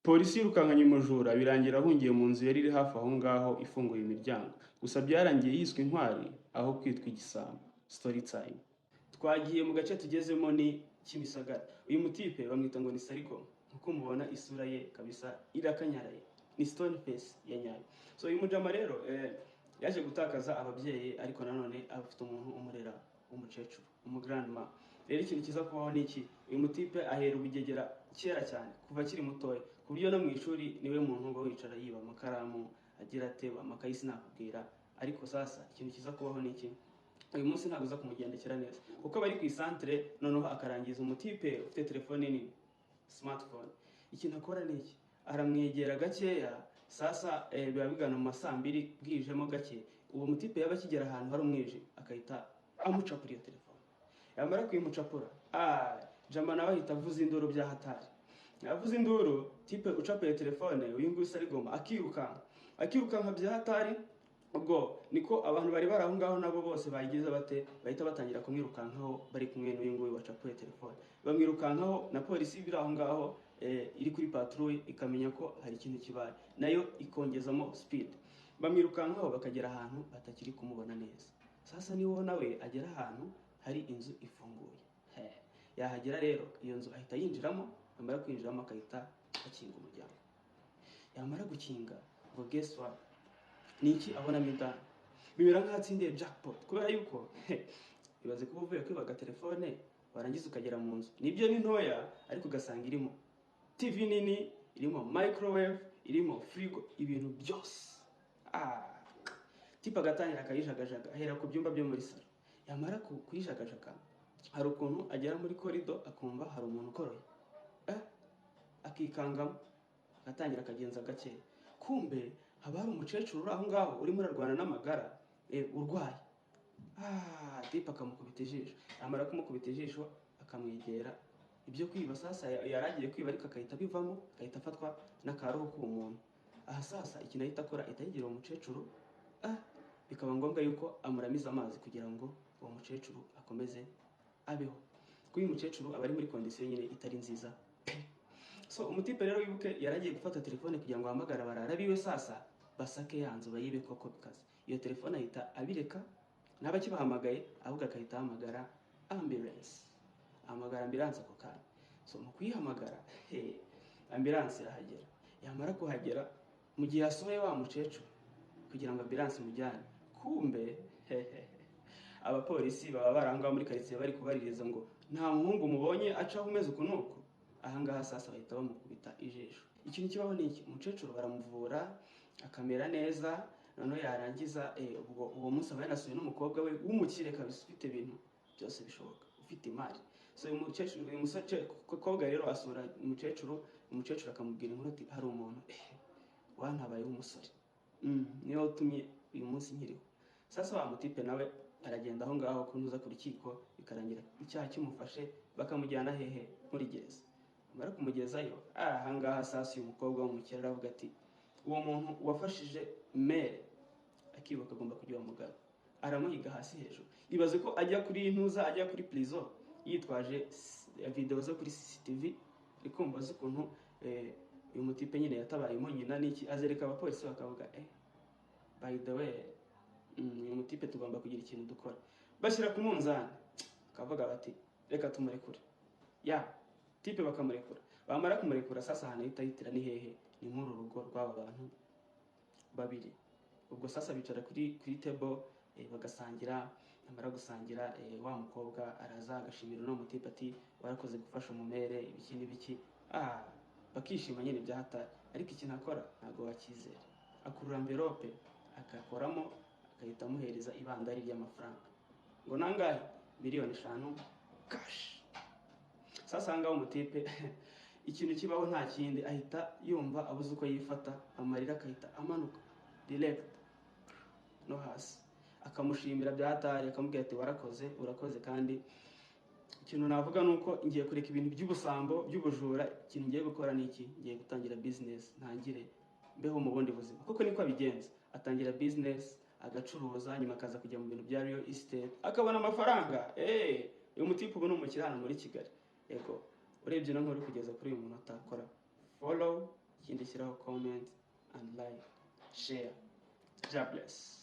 Polisi yirukankanye umujura birangira ahungiye mu nzu yari iri hafi aho ngaho ifunguye imiryango. Gusa byarangiye yiswe intwari aho kwitwa igisambo. Story time. Twagiye mu gace tugezemo ni Kimisagara. Uyu mutipe bamwita ngo ni Sariko. Nkuko mubona isura ye kabisa irakanyaraye. Ni stone face ya nyayo. So uyu mujama rero yaje gutakaza ababyeyi ariko nanone afite umuntu umurera umukecuru, grandma. Rero ikintu kiza kubaho niki, uyu mutipe ahera ubugegera kera cyane kuva akiri mutoya, ku buryo no mu ishuri niwe muntu ngo wicara yiba amakaramu agira ateba amakayi sinakubwira. Ariko sasa ikintu kiza kubaho niki, uyu munsi ntabwo uza kumugendekera neza kuko bari ku isantere noneho akarangiza umutipe ufite telefone nini, smartphone. Ikintu akora niki, aramwegera gakeya. Sasa biba bigana mu masambiri bwijemo gake, uwo mutipe yaba akigera ahantu hari umwije akahita amucapura iyo telefone. Yamara kuyimucapura jama nawe ahita avuza induru bya hatari. Avuza induru tipe ucapuye telefone uyu nguyu Sarigoma akirukanka bya hatari. Ubwo niko abantu bari bari aho ngaho nabo bose bayigize bate bahita batangira kumwirukankaho bari kumwe n'uyu nguyu wacapuye telefone. Bamwirukankaho na polisi biri aho ngaho iri kuri patrouille ikamenya ko hari ikintu kibaye, nayo ikongezamo speed. Bamwirukankaho bakagera ahantu batakiri kumubona neza. Sasa niwo nawe agera ahantu hari inzu ifunguye. Yahagera rero iyo nzu ahita yinjiramo, amara kwinjiramo akahita akinga umuryango. Yamara gukinga ngo guess what, niki abonamo indani. Bibera nk'atsindiye jackpot kubera yuko ibaze kuba uvuye kwibaga telefone warangiza ukagera mu nzu. Nibyo ni ntoya ariko ugasanga irimo TV nini, irimo microwave, irimo frigo, ibintu byose. Tipa agatangira akayijagajaga ahera ku byumba byo muri salo. Yamara kuyijagajaga hari ukuntu agera muri korido akumva hari umuntu ukoroye. Akikangamo agatangira akagenza gake. Kumbe haba hari umukecuru uri aho ngaho urimo urarwana n'amagara urwaye. Tipa akamukubita ijisho. Yamara kumukubita ijisho akamwegera. Ibyo kwiba sasa yaragiye kwiba ariko akahita bivamo, akahita afatwa n'akaroho k'umuntu. Sasa ikintu ahita akora ahita yigira umukecuru. Bikaba ngombwa yuko amuramiza amazi kugira ngo uwo mukecuru akomeze abeho. Kuko uyu mukecuru aba ari muri condition nyine itari nziza. So umutipe rero wibuke yaragiye gufata telefone kugira ngo ahamagara barara biwe sasa basake yanzu bayibe koko bikaze. Iyo telefone ahita abireka n'abakibahamagaye ahubwo akahita ahamagara ambulance. Amagara ambulance ako kanya. So mu kuyihamagara ambulance irahagera. Yamara kuhagera mu gihe asohoye wa mukecuru kugira ngo ambulance imujyane, kumbe abapolisi baba barangwa muri quartier bari kubaririza ngo nta muhungu mubonye acaho umeze ukunuko. Ahangaha sasa bahita bamukubita ijisho. Ikintu kibaho niki, umukecuru baramuvura akamera neza, noneho yarangiza uwo munsi aba yanasuye n'umukobwa we w'umukire kabisa ufite ibintu byose bishoboka, ufite imari. So uyu mukecuru uyu mukobwa rero asura umukecuru akamubwira inkuru ati hari umuntu wantabayeho umusore niyo utumye uyu munsi nkiriho. Sasa wa mutipe nawe aragenda aho ngaho kunuza ku rukiko bikarangira icyaha kimufashe bakamujyana hehe muri gereza. Amara kumugezayo ahangaha sasa uyu mukobwa w'umukire aravuga ati uwo muntu wafashije mere akibuka agomba kujya mugabo. Aramuhiga hasi hejuru. Ibaze ko ajya kuri intuza ajya kuri prison yitwaje video zo kuri CCTV ikumva z'ukuntu uyu mutipe nyine yatabayemo nyina niki azereka abapolisi bakavuga by the way uyu mutipe tugomba kugira ikintu dukora. Bashyira ku munzani akavuga bati reka tumurekure. Tipe bakamurekura. Bamara kumurekura sasa hana yitahitira ni hehe, ni muri rugo rw'aba bantu babiri. Ubwo sasa bicara kuri table bagasangira. Amara gusangira wa mukobwa araza agashimira no mutipe ati warakoze gufasha umumere ibiki n'ibiki. Bakishima nyine bya hatari. Ariko ikintu akora ntago wakizera. Akurura envelope akakoramo akahita amuhereza ibandari ry'amafaranga. Ngo nangahe? Miliyoni 5 cash. Sasa ngaho umutipe ikintu kibaho nta kindi ahita yumva abuze uko yifata, amarira akahita amanuka direct no hasi. Akamushimira bya hatari akamubwira ati warakoze urakoze kandi ikintu navuga nuko ngiye kureka ibintu by'ubusambo by'ubujura. Ikintu ngiye gukora niki, ngiye gutangira business ntangire mbeho mu bundi buzima. Kuko niko abigenza, atangira business agacuruza nyuma akaza kujya mu bintu bya real estate akabona amafaranga. Uyu mutipe ubu n'umukirana muri Kigali. Yego urebye no nkuru kugeza kuri uyu munota akora follow, ikindi shyiraho comment and like share. God bless.